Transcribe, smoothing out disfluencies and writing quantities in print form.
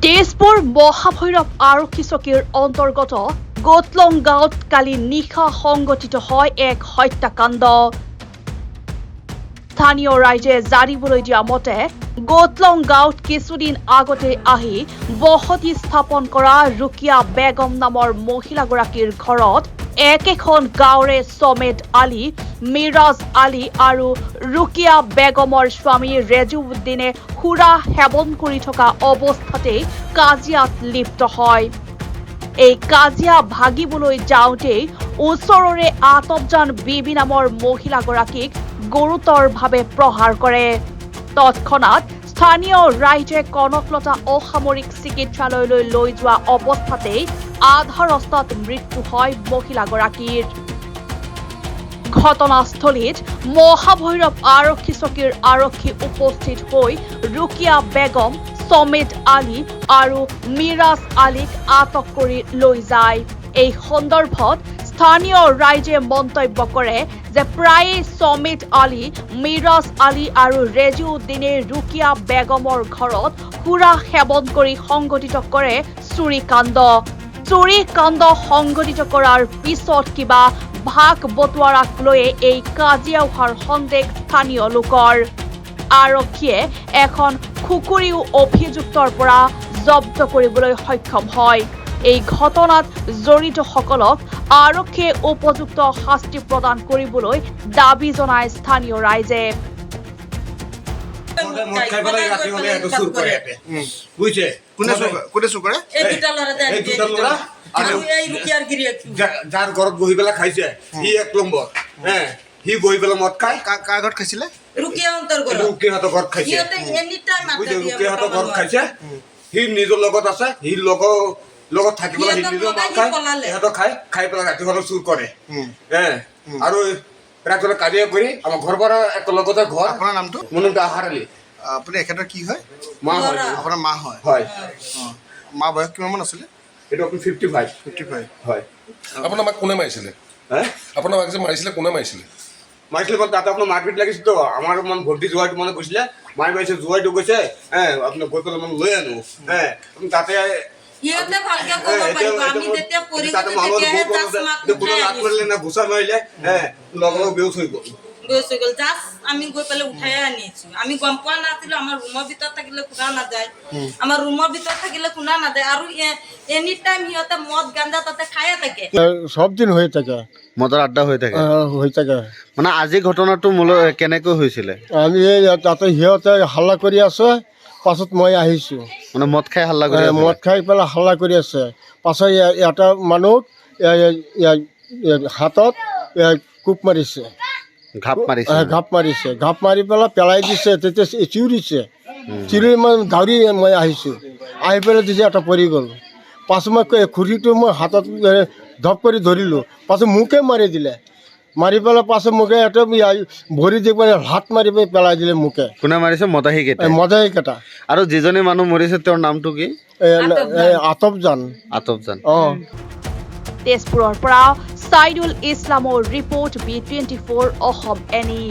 তেজপুৰ মহাভৈৰৱ আৰক্ষী চকীৰ অন্তৰ্গত গোটলং গাঁৱত কালি নিশা সংঘটিত হয় এক হত্যাকাণ্ড। স্থানীয় ৰাইজে জানিবলৈ দিয়া মতে গোটলং গাঁৱত কিছুদিন আগতে আহি বসতি স্থাপন কৰা ৰুকিয়া বেগম নামৰ মহিলাগৰাকীৰ ঘৰত একেখন গাঁৱৰে সমেদ আলী, মিৰাজ আলী আৰু ৰুকিয়া বেগমৰ স্বামী ৰেজুউদ্দিনে সুৰা সেৱন কৰি থকা অৱস্থাতে কাজিয়াত লিপ্ত হয়। এই কাজিয়া ভাগিবলৈ যাওঁতেই ওচৰৰে আতবজান বিবি নামৰ মহিলাগৰাকীক গুৰুতৰভাৱে প্ৰহাৰ কৰে। তৎক্ষণাত স্থানীয় ৰাইজে কনকলতা অসামৰিক চিকিৎসালয়লৈ লৈ যোৱা অৱস্থাতেই আধা ৰাস্তাত মৃত্যু হয় মহিলাগৰাকীৰ। ঘটনাস্থলীত মহাভৈৰৱ আৰক্ষী চকীৰ আৰক্ষী উপস্থিত হৈ ৰুকিয়া বেগম, সমেদ আলী আৰু মিৰাজ আলীক আটক কৰি লৈ যায়। এই সন্দৰ্ভত স্থানীয় ৰাইজে মন্তব্য কৰে যে প্ৰায়ে সমেদ আলী, মিৰাজ আলী আৰু ৰেজুউদ্দিনে ৰুকিয়া বেগমৰ ঘৰত সুৰা সেৱন কৰি সংঘটিত কৰে চুৰিকাণ্ড। চুৰিকাণ্ড সংঘটিত কৰাৰ পিছত কিবা ভাগ বটোৱাৰাক লৈ এই কাজিয়া হোৱাৰ সন্দেহ স্থানীয় লোকৰ। আৰক্ষীয়ে এখন খুকুৰিও অভিযুক্তৰ পৰা জব্দ কৰিবলৈ সক্ষম হয়। এই ঘটনাত জড়িতসকলক আৰক্ষীয়ে উপযুক্ত শাস্তি প্ৰদান কৰিবলৈ দাবী জনায় স্থানীয় ৰাইজে। যাৰ ঘৰত বহি পেলাই খাইছে সি এক নম্বৰ, সি বহি পেলাই মদ খাই। কাৰ ঘৰত খাইছিলে? ৰুকিয়াহঁতৰ ঘৰত খাইছে, ৰুকিয়াহঁতৰ ঘৰত খাইছে। সি নিজৰ লগত আছে, সি লগত থাকি পেলাই সি নিজৰ মদ খাই, সিহঁতৰ খাই পেলাই ৰাতিপুৱা চুৰ কৰে। আৰু ৰাতিপুৱা কাজিয়া কৰি আমাৰ ঘৰ পৰা এক লগতে ঘৰ। আপোনাৰ নামটো? মোৰ নামটো আহাৰ আলী। আপুনি এখেতৰ কি হয়? মা হয়। আপোনাৰ মা হয়? হয়। মা বয়স কিমান আছিলে? এইটো আপুনি 55। 55 হয়। আপোনাৰ মাক কোনে মাৰিছিলে? আপোনাৰ মাক যে মাৰিছিলে কোনে মাৰিছিলে? মাৰিছিলে মানে তাতে আপোনাৰ মাৰপিট লাগিছিল তো। আমাৰ মানে ভৰ্তি জোৱাইটো মানে কৈছিলে মাৰিছে, জোৱাইটো কৈছে আপোনাৰ গৈ পেলাই মানে লৈ আনো। তাতে ঘুচা মাৰিলে লগৰ বেউচ হৈ গ'ল। আমি গৈ পেলাই উঠাই আনিছো। আমি গম পোৱা নাছিলো। আমাৰ ৰুমৰ ভিতৰত থাকিলে শুনা নাযায়, আমাৰ ৰুমৰ ভিতৰত থাকিলে শুনা নাযায়। আৰু এনি টাইম সিহঁতে মদ গাঞ্জা তাতে খায়ে থাকে, সব দিন হৈ থাকে, মদৰ আড্ডা হৈ থাকে। মানে আজি ঘটনাটো মূল কেনেকৈ হৈছিলে? আমি তাতে সিহঁতে হাল্লা কৰি আছে, পাছত মই আহিছোঁ। মানে মদ খাই হাল্লা কৰি মদ খাই পেলাই হাল্লা কৰি আছে। পাছত এটা মানুহ হাতত কোপ মাৰিছে, ঘাপ মাৰিছে। ঘাপ মাৰি পেলাই দিছে। তেতিয়া চিঞৰিছে, চিঞৰি মই দৌৰি মই আহিছোঁ। আহি পেলাই তেতিয়া এটা পৰি গ'ল। পাছত মই খুৰীটো মই হাতত ধপ কৰি ধৰিলোঁ। পাছত মোকে মাৰি দিলে। মাৰি পেলাই পাছত মোকে এটা ভৰি দি পেলাই হাত মাৰি পেলাই দিলে মোকে। কোনে মাৰিছে? মদাহী কেইটা। মদাহী কেইটা। আৰু যিজনী মানুহ মৰিছে তেওঁৰ নামটো কি? আতবজান। আতবজান। তেজপুৰৰ পৰা ছাইদুল ইছলামৰ ৰিপৰ্ট B24 অসম NE।